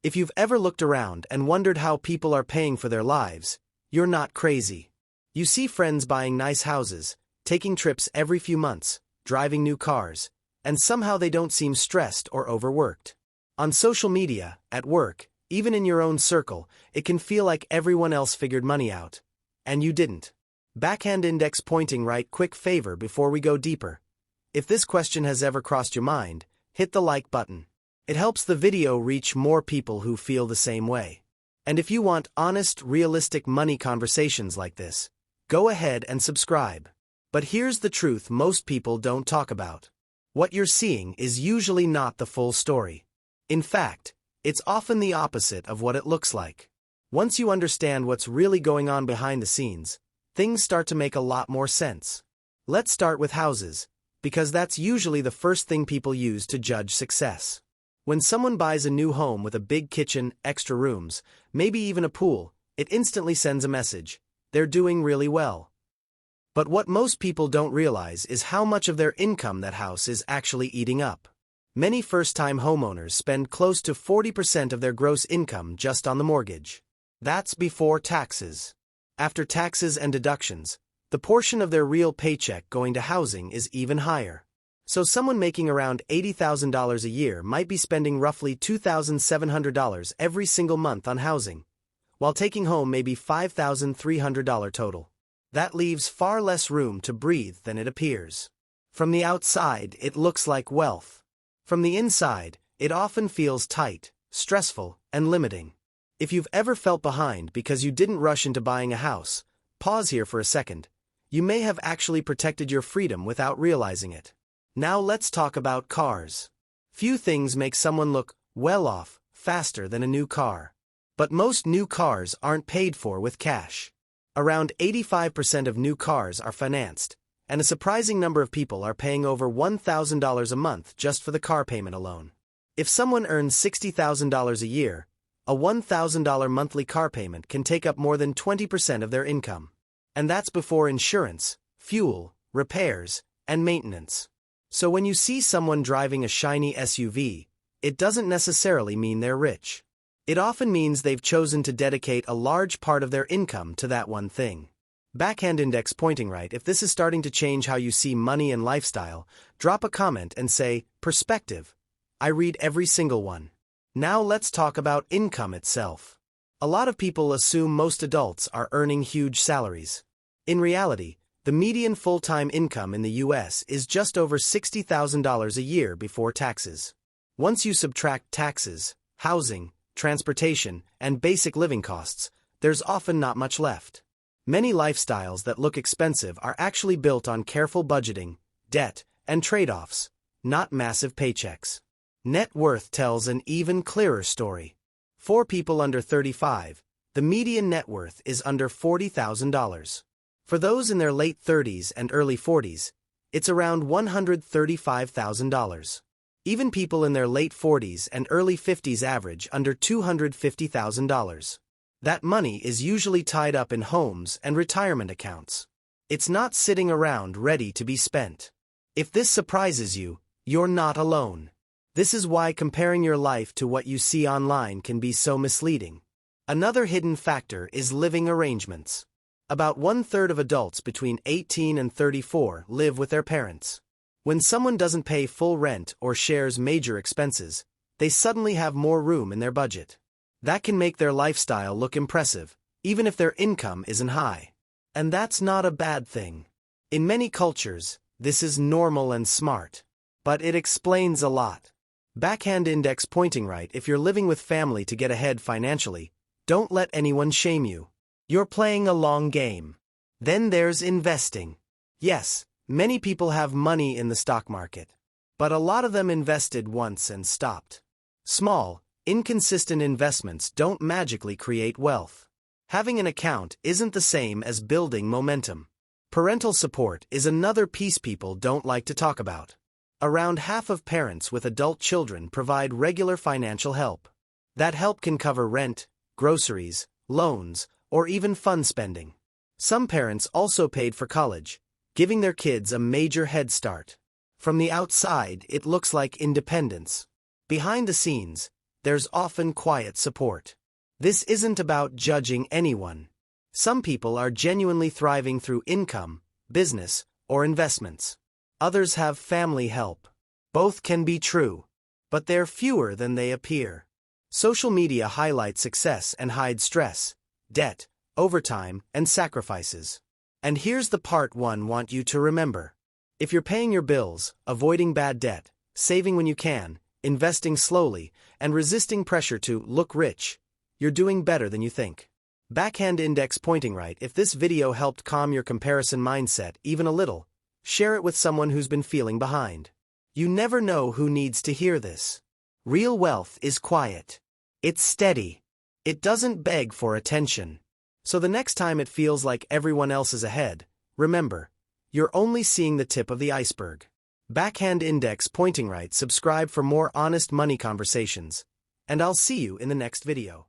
If you've ever looked around and wondered how people are paying for their lives, you're not crazy. You see friends buying nice houses, taking trips every few months, driving new cars, and somehow they don't seem stressed or overworked. On social media, at work, even in your own circle, it can feel like everyone else figured money out. And you didn't. Backhand index pointing right, quick favor before we go deeper. If this question has ever crossed your mind, hit the like button. It helps the video reach more people who feel the same way. And if you want honest, realistic money conversations like this, go ahead and subscribe. But here's the truth most people don't talk about. What you're seeing is usually not the full story. In fact, it's often the opposite of what it looks like. Once you understand what's really going on behind the scenes, things start to make a lot more sense. Let's start with houses, because that's usually the first thing people use to judge success. When someone buys a new home with a big kitchen, extra rooms, maybe even a pool, it instantly sends a message: they're doing really well. But what most people don't realize is how much of their income that house is actually eating up. Many first-time homeowners spend close to 40% of their gross income just on the mortgage. That's before taxes. After taxes and deductions, the portion of their real paycheck going to housing is even higher. So someone making around $80,000 a year might be spending roughly $2,700 every single month on housing, while taking home maybe $5,300 total. That leaves far less room to breathe than it appears. From the outside, it looks like wealth. From the inside, it often feels tight, stressful, and limiting. If you've ever felt behind because you didn't rush into buying a house, pause here for a second. You may have actually protected your freedom without realizing it. Now let's talk about cars. Few things make someone look well off faster than a new car. But most new cars aren't paid for with cash. Around 85% of new cars are financed, and a surprising number of people are paying over $1,000 a month just for the car payment alone. If someone earns $60,000 a year, a $1,000 monthly car payment can take up more than 20% of their income. And that's before insurance, fuel, repairs, and maintenance. So when you see someone driving a shiny SUV, it doesn't necessarily mean they're rich. It often means they've chosen to dedicate a large part of their income to that one thing. Backhand index pointing right. If this is starting to change how you see money and lifestyle, drop a comment and say, perspective. I read every single one. Now let's talk about income itself. A lot of people assume most adults are earning huge salaries. In reality, the median full-time income in the US is just over $60,000 a year before taxes. Once you subtract taxes, housing, transportation, and basic living costs, there's often not much left. Many lifestyles that look expensive are actually built on careful budgeting, debt, and trade-offs, not massive paychecks. Net worth tells an even clearer story. For people under 35, the median net worth is under $40,000. For those in their late 30s and early 40s, it's around $135,000. Even people in their late 40s and early 50s average under $250,000. That money is usually tied up in homes and retirement accounts. It's not sitting around ready to be spent. If this surprises you, you're not alone. This is why comparing your life to what you see online can be so misleading. Another hidden factor is living arrangements. About 1/3 of adults between 18 and 34 live with their parents. When someone doesn't pay full rent or shares major expenses, they suddenly have more room in their budget. That can make their lifestyle look impressive, even if their income isn't high. And that's not a bad thing. In many cultures, this is normal and smart. But it explains a lot. Backhand index pointing right. If you're living with family to get ahead financially, don't let anyone shame you. You're playing a long game. Then there's investing. Yes, many people have money in the stock market. But a lot of them invested once and stopped. Small, inconsistent investments don't magically create wealth. Having an account isn't the same as building momentum. Parental support is another piece people don't like to talk about. Around half of parents with adult children provide regular financial help. That help can cover rent, groceries, loans, or even fun spending. Some parents also paid for college, giving their kids a major head start. From the outside, it looks like independence. Behind the scenes, there's often quiet support. This isn't about judging anyone. Some people are genuinely thriving through income, business, or investments. Others have family help. Both can be true, but they're fewer than they appear. Social media highlights success and hides stress, debt, overtime, and sacrifices. And here's the part one want you to remember. If you're paying your bills, avoiding bad debt, saving when you can, investing slowly, and resisting pressure to look rich, you're doing better than you think. Backhand index pointing right. If this video helped calm your comparison mindset even a little, share it with someone who's been feeling behind. You never know who needs to hear this. Real wealth is quiet. It's steady. It doesn't beg for attention. So the next time it feels like everyone else is ahead, remember, you're only seeing the tip of the iceberg. Backhand index pointing right. Subscribe for more honest money conversations. And I'll see you in the next video.